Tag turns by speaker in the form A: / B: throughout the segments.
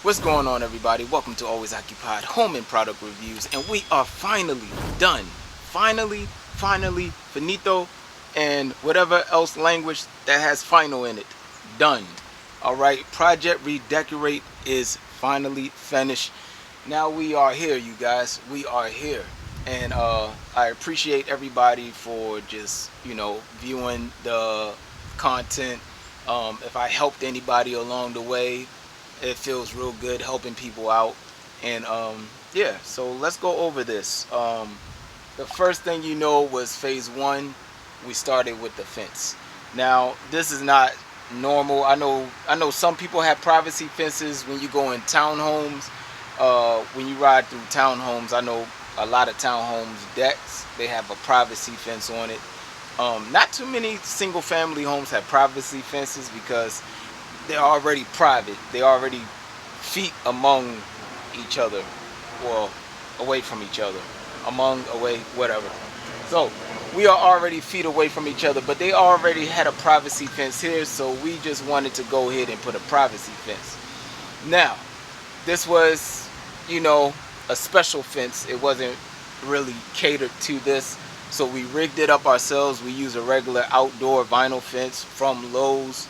A: What's going on, everybody? Welcome to Always Occupied Home and Product Reviews, and we are finally done. Finally, finito, and whatever else language that has final in it. Done. Alright, Project Redecorate is finally finished. Now we are here, you guys. We are here. And I appreciate everybody for just, viewing the content. If I helped anybody along the way, it feels real good helping people out. And yeah, so let's go over this. The first thing was phase one. We started with the fence. Now this is not normal. I know some people have privacy fences when you go in townhomes. When you ride through townhomes, I know a lot of townhomes decks, they have a privacy fence on it. Not too many single family homes have privacy fences because they're already private. They're already feet among each other, well, away from each other, among, away, whatever. So we are already feet away from each other, but they already had a privacy fence here, so we just wanted to go ahead and put a privacy fence. Now, this was, a special fence. It wasn't really catered to this, so we rigged it up ourselves. We used a regular outdoor vinyl fence from Lowe's,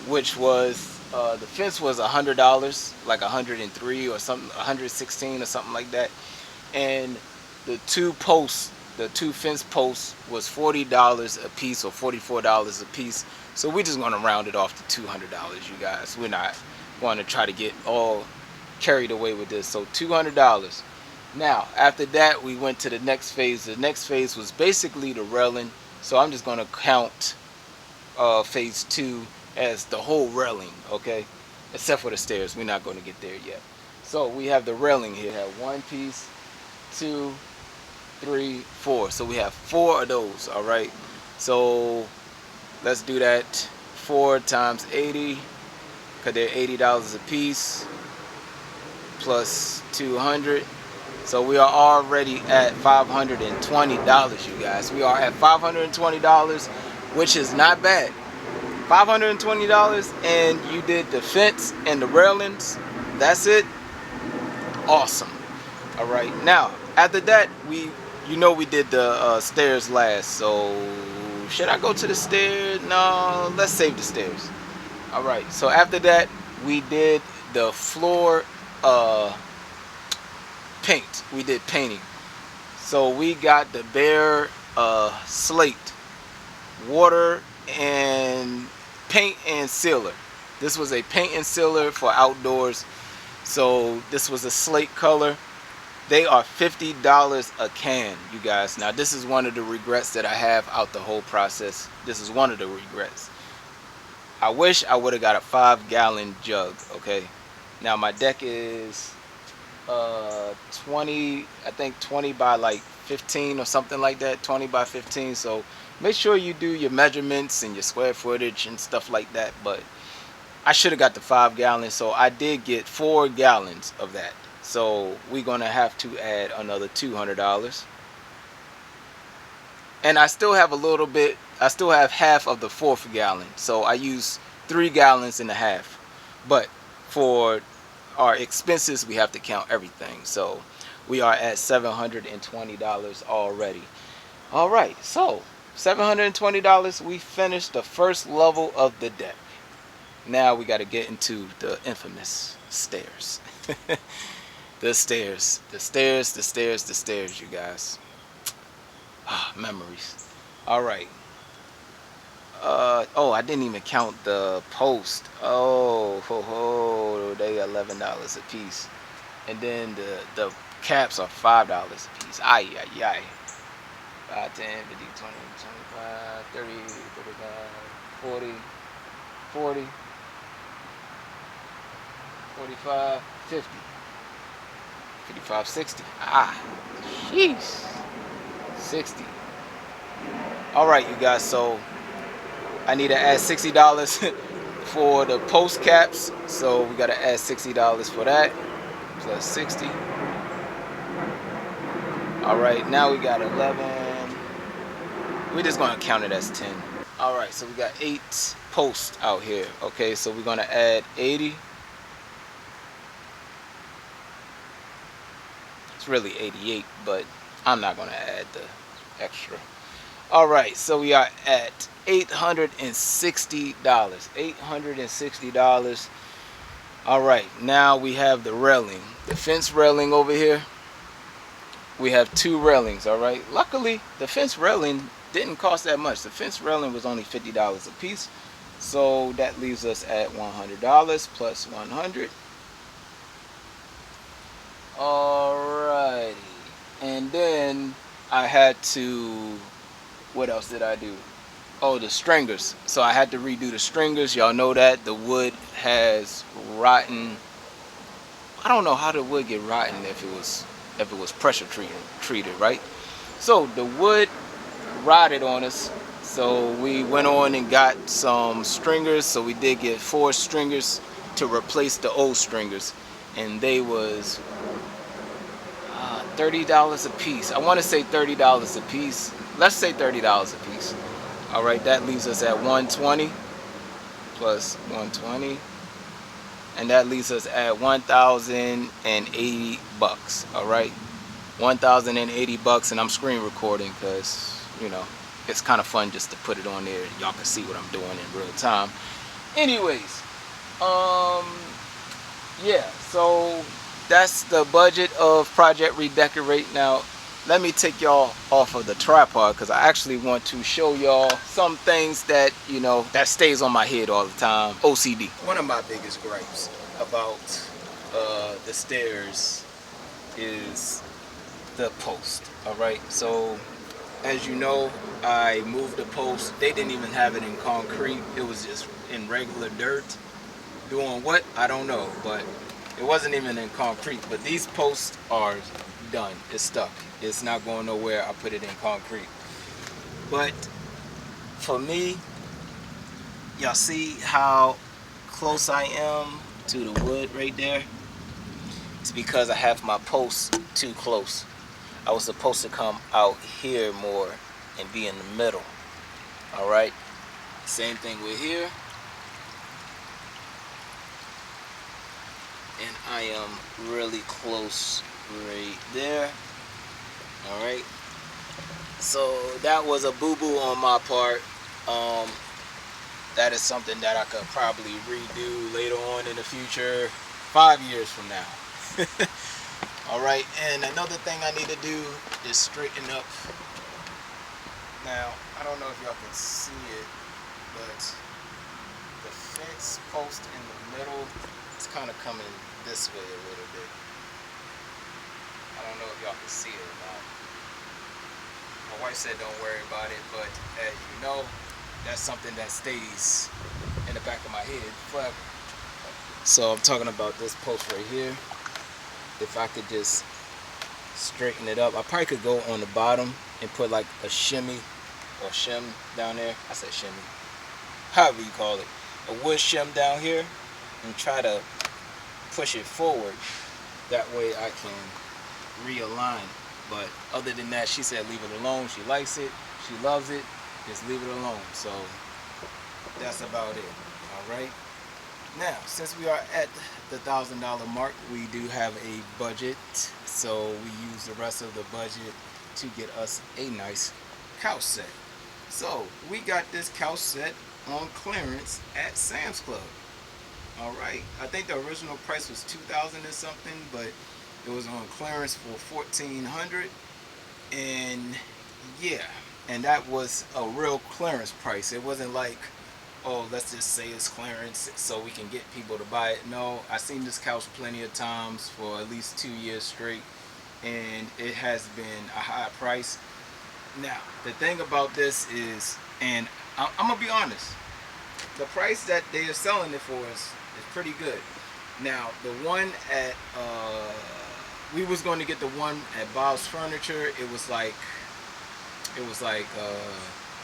A: which was the fence was $100, like 103 or something, 116 or something like that, and the two fence posts was $40 a piece or $44 a piece. So we're just gonna round it off to $200, you guys. We're not going to try to get all carried away with this. So $200. Now after that, we went to the next phase. The next phase was basically the railing. So I'm just gonna count phase two as the whole railing, okay, except for the stairs. We're not going to get there yet. So we have the railing here. We have one piece, 2, 3, 4. So we have 4 of those. All right, so let's do that. 4 times 80, because they're $80 a piece, plus 200. So we are already at $520, you guys. We are at $520, which is not bad. $520, and you did the fence and the railings. That's it. Awesome. All right. Now after that, we did the stairs last. So should I go to the stairs? No, let's save the stairs. All right. So after that, we did the floor paint. We did painting. So we got the bare slate, water, and paint and sealer. This was a paint and sealer for outdoors. So this was a slate color. They are $50 a can, you guys. Now this is one of the regrets that I have out the whole process. This is one of the regrets. I wish I would have got a 5-gallon jug. Okay, now my deck is 20, I think 20 by like 15 or something like that, 20 by 15. So make sure you do your measurements and your square footage and stuff like that. But I should have got the 5-gallon, so I did get 4 gallons of that. So we're gonna have to add another $200. And I still have a little bit. I still have half of the 4th gallon, so I use 3 gallons and a half. But for our expenses, we have to count everything. So we are at $720 already. All right, so $720, we finished the first level of the deck. Now we got to get into the infamous stairs. The stairs, you guys. Memories. All right. Oh, I didn't even count the post. Oh, they $11 a piece. And then the caps are $5 a piece. Ay. 5, 10, 50, 20, 25, 30, 35, 40, 45, 50, 55, 60. Jeez. 60. All right, you guys. So I need to add $60 for the post caps. So we got to add $60 for that. Plus 60. All right, now we got 11. We're just going to count it as 10. All right, so we got 8 posts out here. Okay, so we're going to add 80 really 88, but I'm not gonna add the extra. All right, so we are at $860. $860. All right, now we have the railing, the fence railing over here. We have two railings. All right, luckily the fence railing didn't cost that much. The fence railing was only $50 a piece, so that leaves us at $100 plus 100. Alrighty, and then I had to, what else did I do? Oh, the stringers. So I had to redo the stringers. Y'all know that the wood has rotten. I don't know how the wood get rotten if it was pressure treated, right? So the wood rotted on us. So we went on and got some stringers. So we did get 4 stringers to replace the old stringers, and they was $30 a piece. I want to say $30 a piece. Let's say $30 a piece. All right, that leaves us at 120 plus 120, and that leaves us at 1,080 bucks. All right, 1,080 bucks, and I'm screen recording because, you know, it's kind of fun just to put it on there. Y'all can see what I'm doing in real time. Anyways, yeah, so that's the budget of Project Redecorate. Now, let me take y'all off of the tripod because I actually want to show y'all some things that, you know, that stays on my head all the time. OCD. One of my biggest gripes about the stairs is the post. All right, so as you know, I moved the post. They didn't even have it in concrete. It was just in regular dirt. Doing what? I don't know, but it wasn't even in concrete. But these posts are done. It's stuck. It's not going nowhere. I put it in concrete. But for me, y'all see how close I am to the wood right there? It's because I have my posts too close. I was supposed to come out here more and be in the middle. All right. Same thing with here. And I am really close right there. All right, so that was a boo-boo on my part. That is something that I could probably redo later on in the future, 5 years from now. All right, and another thing I need to do is straighten up. Now, I don't know if y'all can see it, but the fence post in the middle, it's kind of coming this way a little bit. I don't know if y'all can see it or not. My wife said don't worry about it, but as you know, that's something that stays in the back of my head forever. So I'm talking about this post right here. If I could just straighten it up, I probably could go on the bottom and put like a shimmy or shim down there. I said shimmy, however you call it, a wood shim down here, and try to push it forward. That way I can realign. But other than that, she said leave it alone. She likes it, she loves it, just leave it alone. So that's about it. All right, now since we are at the $1,000 mark, we do have a budget, so we use the rest of the budget to get us a nice couch set. So we got this couch set on clearance at Sam's Club. All right, I think the original price was $2,000 and something, but it was on clearance for $1,400, and yeah, and that was a real clearance price. It wasn't like, oh, let's just say it's clearance so we can get people to buy it. No, I've seen this couch plenty of times for at least 2 years straight, and it has been a high price. Now, the thing about this is, and I'm gonna be honest, the price that they are selling it for is pretty good. Now, the one at we was going to get the one at Bob's Furniture. It was like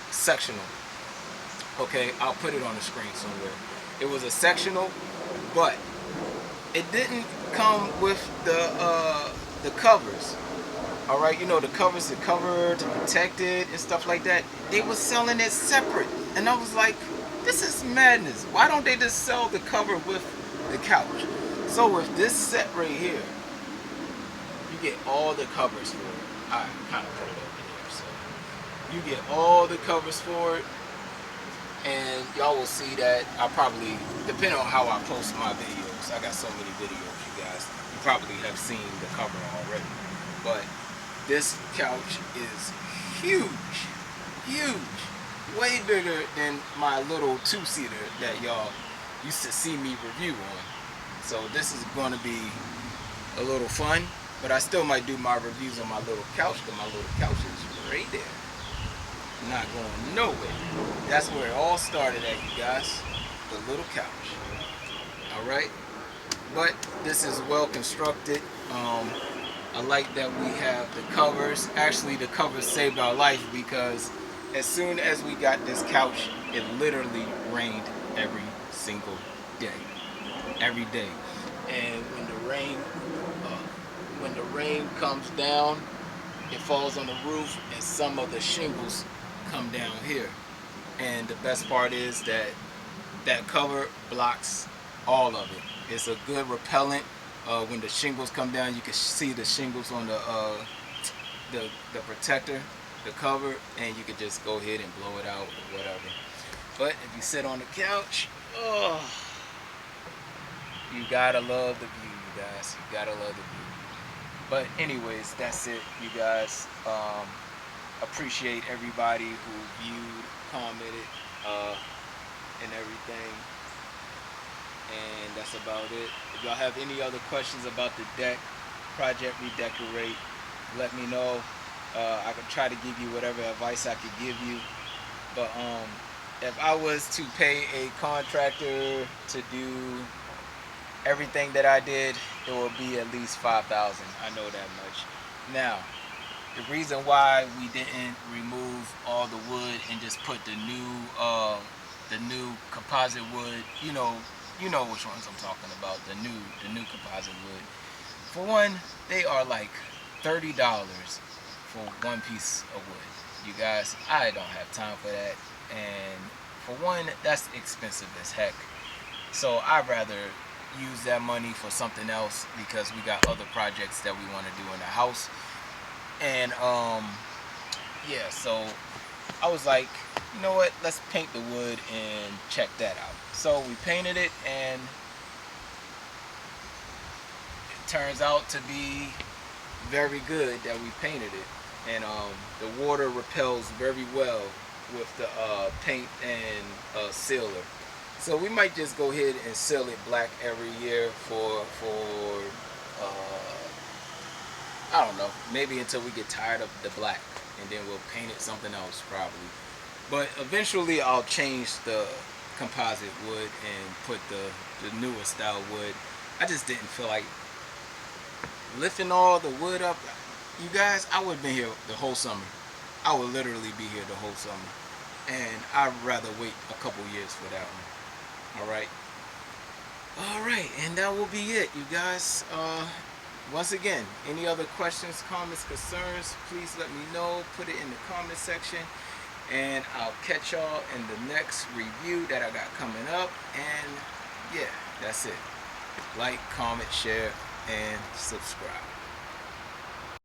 A: sectional. Okay, I'll put it on the screen somewhere. It was a sectional, but it didn't come with the covers. All right, you know, the covers, the cover to protect it and stuff like that. They were selling it separate, and I was like, this is madness. Why don't they just sell the cover with the couch? So with this set right here, You get all the covers for it. I kind of put it over there, so you get all the covers for it, and y'all will see that I probably, depending on how I post my videos, I got so many videos, you guys, you probably have seen the cover already. But this couch is huge, huge, way bigger than my little two-seater that y'all used to see me review on. So this is going to be a little fun, but I still might do my reviews on my little couch, because my little couch is right there, not going nowhere. That's where it all started at, you guys, the little couch. All right, but this is well constructed. I like that we have the covers. Actually, the covers saved our life, because as soon as we got this couch, it literally rained every single day. Every day. And when the rain comes down, it falls on the roof, and some of the shingles come down here. And the best part is that that cover blocks all of it. It's a good repellent. When the shingles come down, you can see the shingles on the protector, the cover, and you can just go ahead and blow it out or whatever. But if you sit on the couch, oh, you gotta love the view, you guys. You gotta love the view. But anyways, that's it, you guys. Appreciate everybody who viewed, commented, and everything. And that's about it. If y'all have any other questions about the deck, Project Redecorate, let me know. I can try to give you whatever advice I could give you. But if I was to pay a contractor to do everything that I did, it will be at least $5,000. I know that much. Now, the reason why we didn't remove all the wood and just put the new composite wood, you know which ones I'm talking about, the new composite wood. For one, they are like $30 for one piece of wood. You guys, I don't have time for that, and for one, that's expensive as heck. So I'd rather use that money for something else, because we got other projects that we want to do in the house. And yeah, so I was like, you know what, let's paint the wood and check that out. So we painted it, and it turns out to be very good that we painted it. And the water repels very well with the paint and sealer. So we might just go ahead and seal it black every year for I don't know, maybe until we get tired of the black, and then we'll paint it something else probably. But eventually I'll change the composite wood and put the newer style wood. I just didn't feel like lifting all the wood up. You guys, I would have been here the whole summer. I would literally be here the whole summer. And I'd rather wait a couple years for that one. Alright, and that will be it, you guys. Once again, any other questions, comments, concerns, please let me know. Put it in the comment section, and I'll catch y'all in the next review that I got coming up. And yeah, that's it. Like, comment, share, and subscribe.